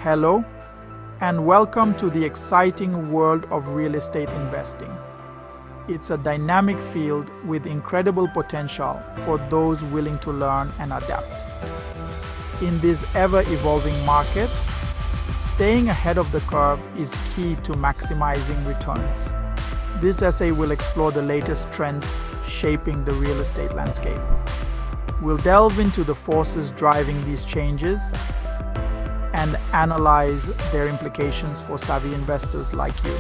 Hello, and welcome to the exciting world of real estate investing. It's a dynamic field with incredible potential for those willing to learn and adapt. In this ever-evolving market, staying ahead of the curve is key to maximizing returns. This essay will explore the latest trends shaping the real estate landscape. We'll delve into the forces driving these changes and analyze their implications for savvy investors like you.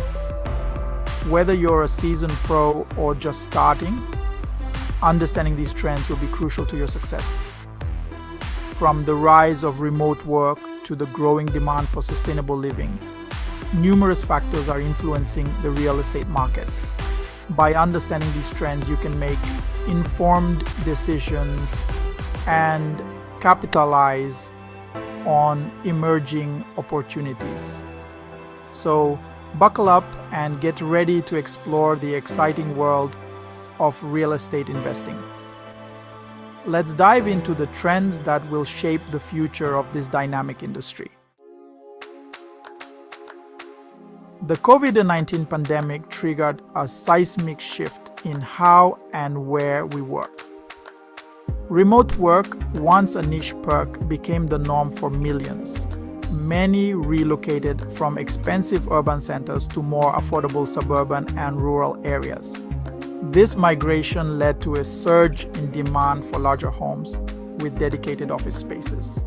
Whether you're a seasoned pro or just starting, understanding these trends will be crucial to your success. From the rise of remote work to the growing demand for sustainable living, numerous factors are influencing the real estate market. By understanding these trends, you can make informed decisions and capitalize on emerging opportunities. So, buckle up and get ready to explore the exciting world of real estate investing. Let's dive into the trends that will shape the future of this dynamic industry. The COVID-19 pandemic triggered a seismic shift in how and where we work. Remote work, once a niche perk, became the norm for millions. Many relocated from expensive urban centers to more affordable suburban and rural areas. This migration led to a surge in demand for larger homes with dedicated office spaces.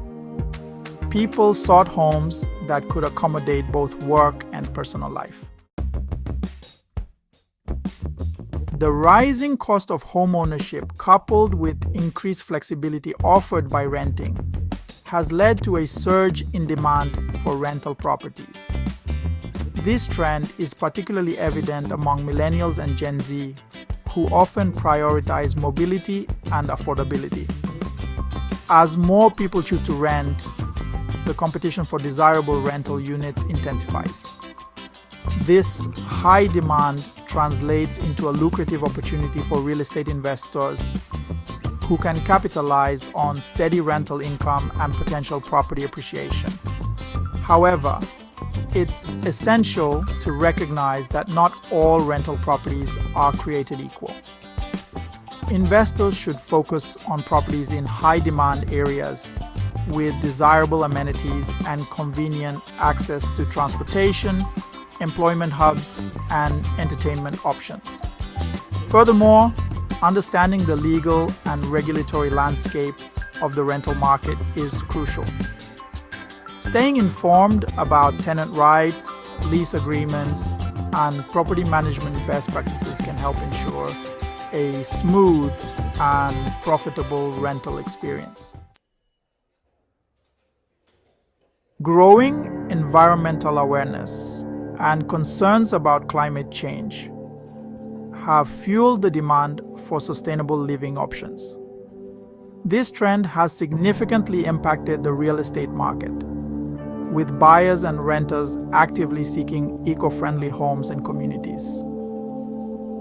People sought homes that could accommodate both work and personal life. The rising cost of homeownership, coupled with increased flexibility offered by renting, has led to a surge in demand for rental properties. This trend is particularly evident among millennials and Gen Z, who often prioritize mobility and affordability. As more people choose to rent, the competition for desirable rental units intensifies. This high demand translates into a lucrative opportunity for real estate investors who can capitalize on steady rental income and potential property appreciation. However, it's essential to recognize that not all rental properties are created equal. Investors should focus on properties in high-demand areas with desirable amenities and convenient access to transportation, employment hubs, and entertainment options. Furthermore, understanding the legal and regulatory landscape of the rental market is crucial. Staying informed about tenant rights, lease agreements, and property management best practices can help ensure a smooth and profitable rental experience. Growing environmental awareness and concerns about climate change have fueled the demand for sustainable living options. This trend has significantly impacted the real estate market, with buyers and renters actively seeking eco-friendly homes and communities.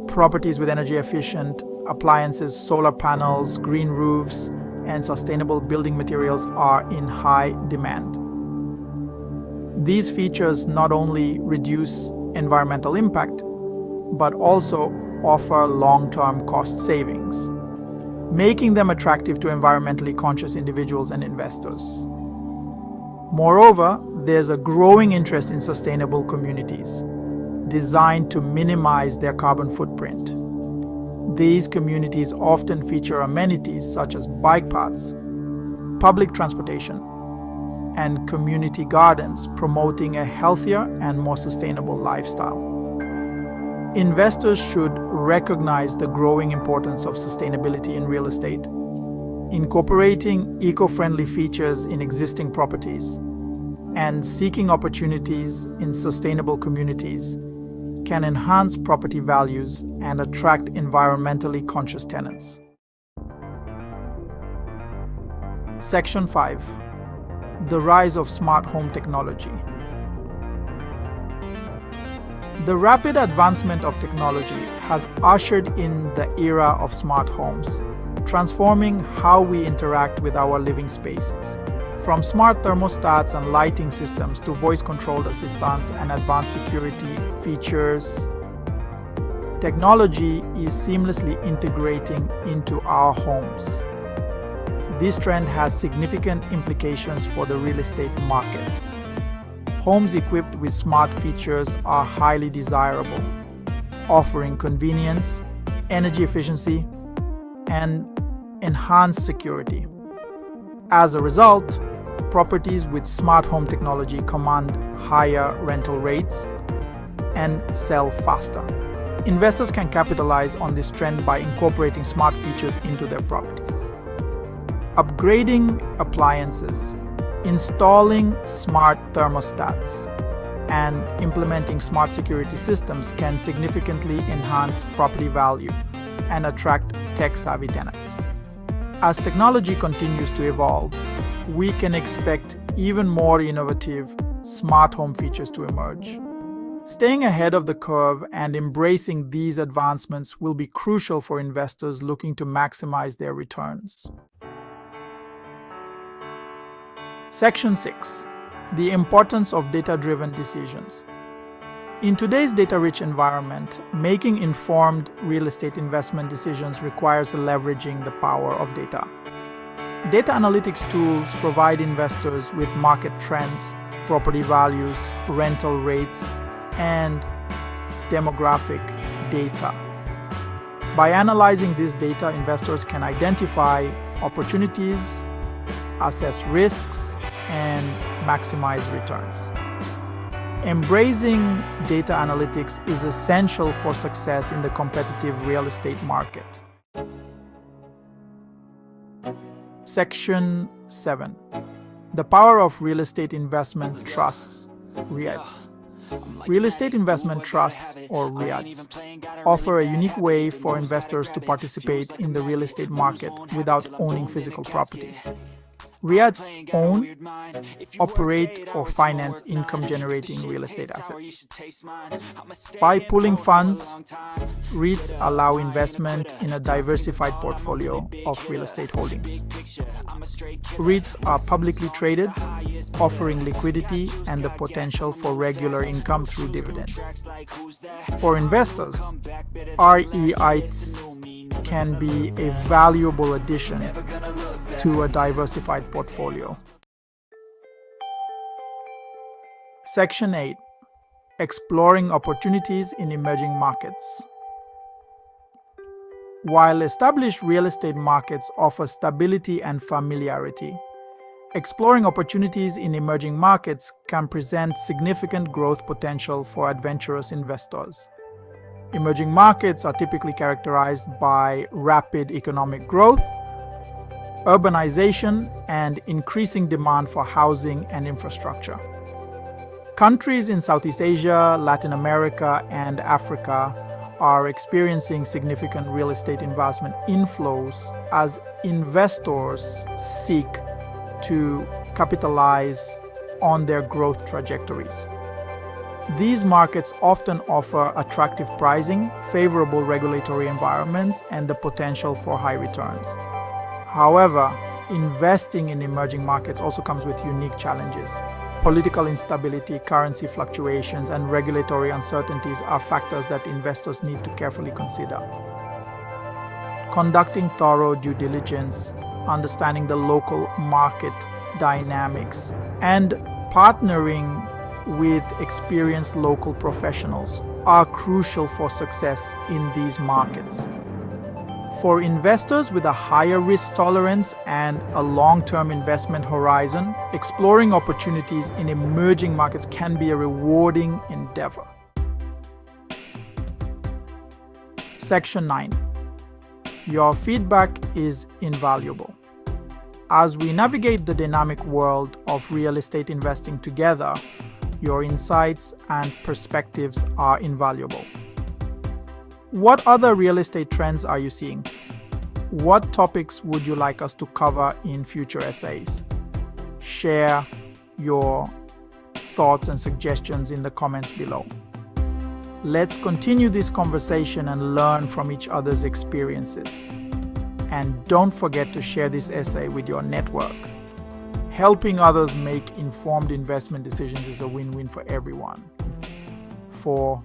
Properties with energy-efficient appliances, solar panels, green roofs, and sustainable building materials are in high demand. These features not only reduce environmental impact, but also offer long-term cost savings, making them attractive to environmentally conscious individuals and investors. Moreover, there's a growing interest in sustainable communities designed to minimize their carbon footprint. These communities often feature amenities such as bike paths, public transportation, and community gardens, promoting a healthier and more sustainable lifestyle. Investors should recognize the growing importance of sustainability in real estate. Incorporating eco-friendly features in existing properties and seeking opportunities in sustainable communities can enhance property values and attract environmentally conscious tenants. Section 5. The rise of smart home technology. The rapid advancement of technology has ushered in the era of smart homes, transforming how we interact with our living spaces. From smart thermostats and lighting systems to voice-controlled assistants and advanced security features, technology is seamlessly integrating into our homes. This trend has significant implications for the real estate market. Homes equipped with smart features are highly desirable, offering convenience, energy efficiency, and enhanced security. As a result, properties with smart home technology command higher rental rates and sell faster. Investors can capitalize on this trend by incorporating smart features into their properties. Upgrading appliances, installing smart thermostats, and implementing smart security systems can significantly enhance property value and attract tech-savvy tenants. As technology continues to evolve, we can expect even more innovative smart home features to emerge. Staying ahead of the curve and embracing these advancements will be crucial for investors looking to maximize their returns. Section 6. The importance of data-driven decisions. In today's data-rich environment, making informed real estate investment decisions requires leveraging the power of data. Data analytics tools provide investors with market trends, property values, rental rates, and demographic data. By analyzing this data, investors can identify opportunities, assess risks, and maximize returns. Embracing data analytics is essential for success in the competitive real estate market. Section 7. The power of real estate investment trusts, REITs. Real estate investment trusts, or REITs, offer a unique way for investors to participate in the real estate market without owning physical properties. REITs own, operate, or finance income-generating real estate assets. By pooling funds, REITs allow investment in a diversified portfolio of real estate holdings. REITs are publicly traded, offering liquidity and the potential for regular income through dividends. For investors, REITs can be a valuable addition to a diversified portfolio. Section 8. Exploring opportunities in emerging markets. While established real estate markets offer stability and familiarity, exploring opportunities in emerging markets can present significant growth potential for adventurous investors. Emerging markets are typically characterized by rapid economic growth, urbanization, and increasing demand for housing and infrastructure. Countries in Southeast Asia, Latin America, and Africa are experiencing significant real estate investment inflows as investors seek to capitalize on their growth trajectories. These markets often offer attractive pricing, favorable regulatory environments, and the potential for high returns. However, investing in emerging markets also comes with unique challenges. Political instability, currency fluctuations, and regulatory uncertainties are factors that investors need to carefully consider. Conducting thorough due diligence, understanding the local market dynamics, and partnering with experienced local professionals are crucial for success in these markets. For investors with a higher risk tolerance and a long-term investment horizon, exploring opportunities in emerging markets can be a rewarding endeavor. Section 9. Your feedback is invaluable. As we navigate the dynamic world of real estate investing together, your insights and perspectives are invaluable. What other real estate trends are you seeing? What topics would you like us to cover in future essays? Share your thoughts and suggestions in the comments below. Let's continue this conversation and learn from each other's experiences. And don't forget to share this essay with your network. Helping others make informed investment decisions is a win-win for everyone. For